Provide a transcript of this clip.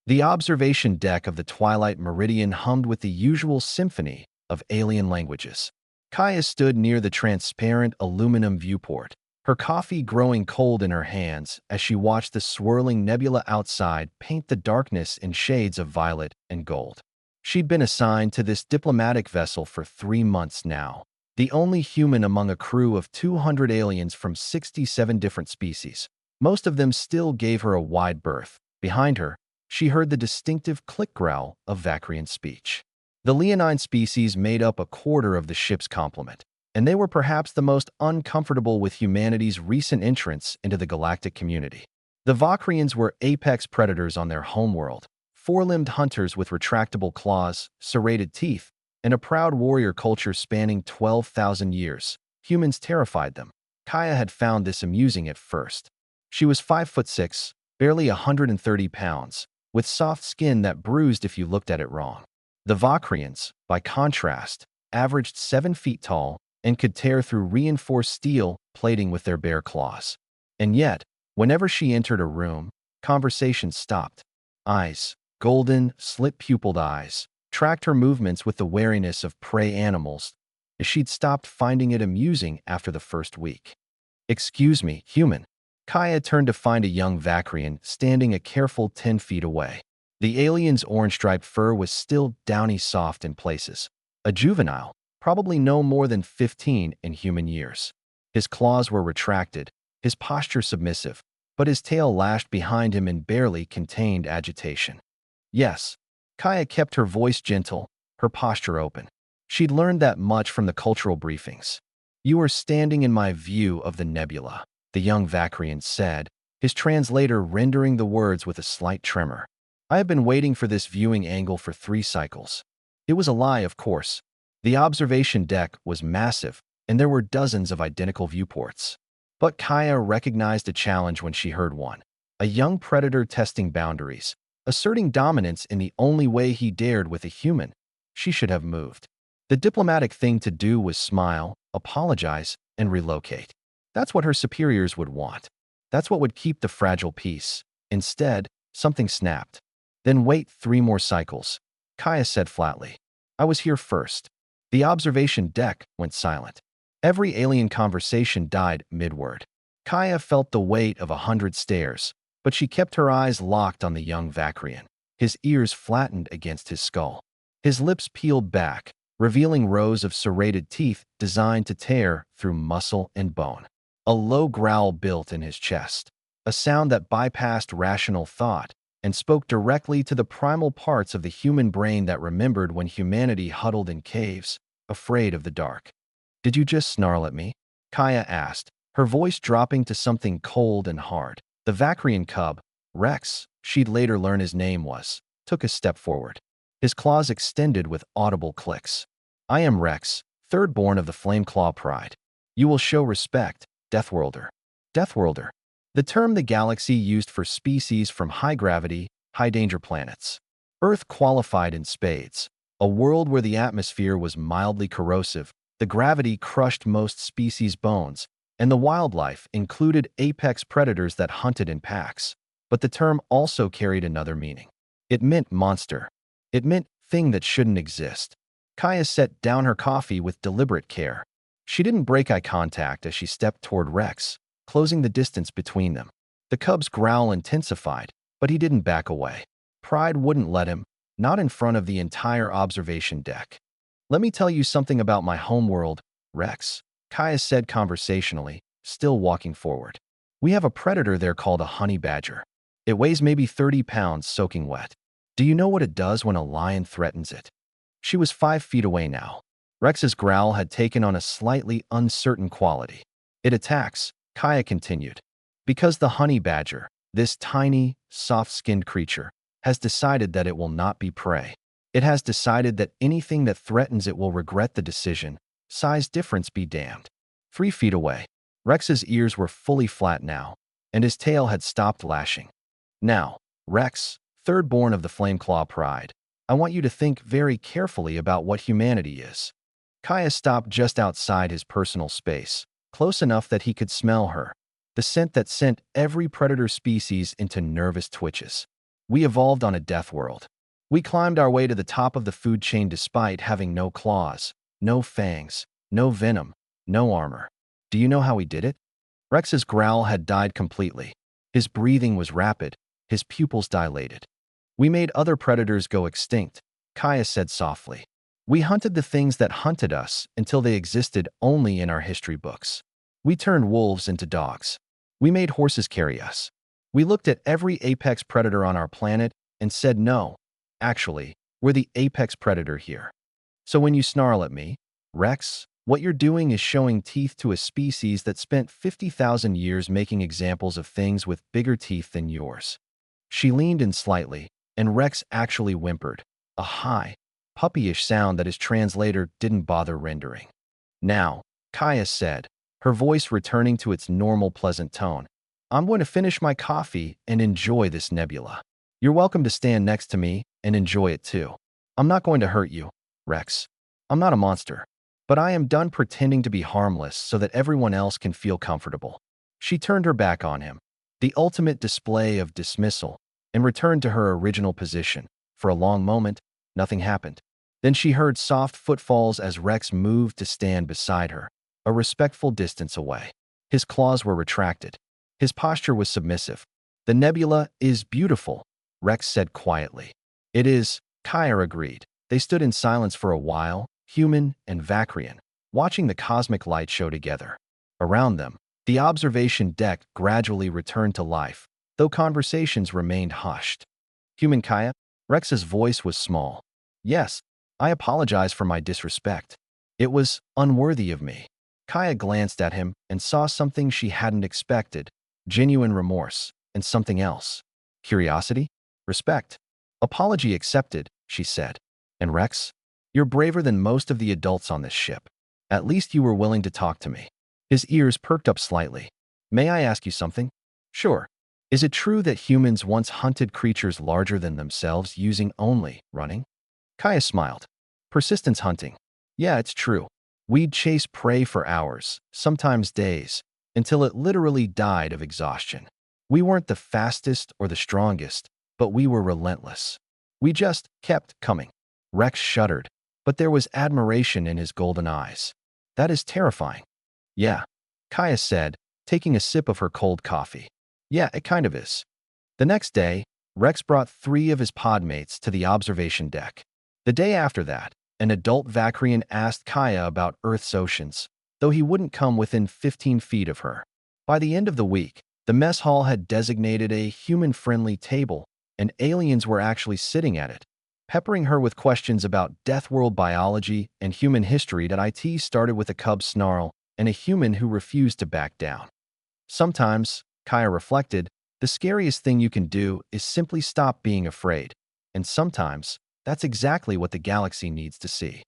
The observation deck of the Twilight Meridian hummed with the usual symphony of alien languages. Kaya stood near the transparent aluminum viewport, her coffee growing cold in her hands as she watched the swirling nebula outside paint the darkness in shades of violet and gold. She'd been assigned to this diplomatic vessel for 3 months now, the only human among a crew of 200 aliens from 67 different species. Most of them still gave her a wide berth. Behind her, she heard the distinctive click growl of Vacrian speech. The leonine species made up a quarter of the ship's complement, and they were perhaps the most uncomfortable with humanity's recent entrance into the galactic community. The Vacrians were apex predators on their homeworld, four-limbed hunters with retractable claws, serrated teeth, and a proud warrior culture spanning 12,000 years. Humans terrified them. Kaya had found this amusing at first. She was 5'6", barely 130 pounds, with soft skin that bruised if you looked at it wrong. The Vacrians, by contrast, averaged 7 feet tall and could tear through reinforced steel plating with their bare claws. And yet, whenever she entered a room, conversation stopped. Eyes, golden, slit-pupiled eyes, tracked her movements with the wariness of prey animals, as she'd stopped finding it amusing after the first week. "Excuse me, human." Kaya turned to find a young Vacrian standing a careful 10 feet away. The alien's orange-striped fur was still downy soft in places. A juvenile, probably no more than 15 in human years. His claws were retracted, his posture submissive, but his tail lashed behind him in barely contained agitation. "Yes." Kaya kept her voice gentle, her posture open. She'd learned that much from the cultural briefings. "You are standing in my view of the nebula," the young Vacrian said, his translator rendering the words with a slight tremor. "I have been waiting for this viewing angle for 3 cycles." It was a lie, of course. The observation deck was massive, and there were dozens of identical viewports. But Kaya recognized a challenge when she heard one. A young predator testing boundaries, asserting dominance in the only way he dared with a human. She should have moved. The diplomatic thing to do was smile, apologize, and relocate. That's what her superiors would want. That's what would keep the fragile peace. Instead, something snapped. "Then wait 3 more cycles," Kaya said flatly. "I was here first." The observation deck went silent. Every alien conversation died mid-word. Kaya felt the weight of 100 stares, but she kept her eyes locked on the young Vacrian. His ears flattened against his skull. His lips peeled back, revealing rows of serrated teeth designed to tear through muscle and bone. A low growl built in his chest, a sound that bypassed rational thought and spoke directly to the primal parts of the human brain that remembered when humanity huddled in caves, afraid of the dark. "Did you just snarl at me?" Kaya asked, her voice dropping to something cold and hard. The Vacrian cub, Rex, she'd later learn his name was, took a step forward. His claws extended with audible clicks. "I am Rex, third-born of the Flameclaw Pride. You will show respect, Deathworlder." Deathworlder, the term the galaxy used for species from high-gravity, high-danger planets. Earth qualified in spades, a world where the atmosphere was mildly corrosive, the gravity crushed most species' bones, and the wildlife included apex predators that hunted in packs. But the term also carried another meaning. It meant monster. It meant thing that shouldn't exist. Kaya set down her coffee with deliberate care. She didn't break eye contact as she stepped toward Rex, closing the distance between them. The cub's growl intensified, but he didn't back away. Pride wouldn't let him, not in front of the entire observation deck. "Let me tell you something about my homeworld, Rex," Kaya said conversationally, still walking forward. "We have a predator there called a honey badger. It weighs maybe 30 pounds soaking wet. Do you know what it does when a lion threatens it?" She was 5 feet away now. Rex's growl had taken on a slightly uncertain quality. "It attacks," Kaya continued, "because the honey badger, this tiny, soft-skinned creature, has decided that it will not be prey. It has decided that anything that threatens it will regret the decision. Size difference be damned." 3 feet away, Rex's ears were fully flat now, and his tail had stopped lashing. "Now, Rex, third-born of the Flameclaw Pride, I want you to think very carefully about what humanity is." Kaya stopped just outside his personal space, close enough that he could smell her, the scent that sent every predator species into nervous twitches. We evolved on a death world. We climbed our way to the top of the food chain despite having no claws, no fangs, no venom, no armor. Do you know how we did it? Rex's growl had died completely. His breathing was rapid, his pupils dilated. We made other predators go extinct, Kaya said softly. We hunted the things that hunted us until they existed only in our history books. We turned wolves into dogs. We made horses carry us. We looked at every apex predator on our planet and said no. Actually, we're the apex predator here. So when you snarl at me, Rex, what you're doing is showing teeth to a species that spent 50,000 years making examples of things with bigger teeth than yours. She leaned in slightly, and Rex actually whimpered, a high, puppyish sound that his translator didn't bother rendering. Now, Kaya said, her voice returning to its normal pleasant tone, I'm going to finish my coffee and enjoy this nebula. You're welcome to stand next to me and enjoy it too. I'm not going to hurt you, Rex. I'm not a monster. But I am done pretending to be harmless so that everyone else can feel comfortable. She turned her back on him, the ultimate display of dismissal, and returned to her original position. For a long moment, nothing happened. Then she heard soft footfalls as Rex moved to stand beside her, a respectful distance away. His claws were retracted. His posture was submissive. The nebula is beautiful, Rex said quietly. It is, Kaya agreed. They stood in silence for a while, human and Vacrian, watching the cosmic light show together. Around them, the observation deck gradually returned to life, though conversations remained hushed. Human Kaya? Rex's voice was small. Yes, I apologize for my disrespect. It was unworthy of me. Kaya glanced at him and saw something she hadn't expected, genuine remorse, and something else. Curiosity? Respect. Apology accepted, she said. And Rex? You're braver than most of the adults on this ship. At least you were willing to talk to me. His ears perked up slightly. May I ask you something? Sure. Is it true that humans once hunted creatures larger than themselves using only running? Kaya smiled. Persistence hunting. Yeah, it's true. We'd chase prey for hours, sometimes days, until it literally died of exhaustion. We weren't the fastest or the strongest, but we were relentless. We just kept coming. Rex shuddered, but there was admiration in his golden eyes. That is terrifying. Yeah, Kaya said, taking a sip of her cold coffee. Yeah, it kind of is. The next day, Rex brought 3 of his podmates to the observation deck. The day after that, an adult Vacrian asked Kaya about Earth's oceans, though he wouldn't come within 15 feet of her. By the end of the week, the mess hall had designated a human-friendly table, and aliens were actually sitting at it, peppering her with questions about death world biology and human history. It started with a Cub Snarl and a human who refused to back down. Sometimes, Kaya reflected, the scariest thing you can do is simply stop being afraid. And sometimes, that's exactly what the galaxy needs to see.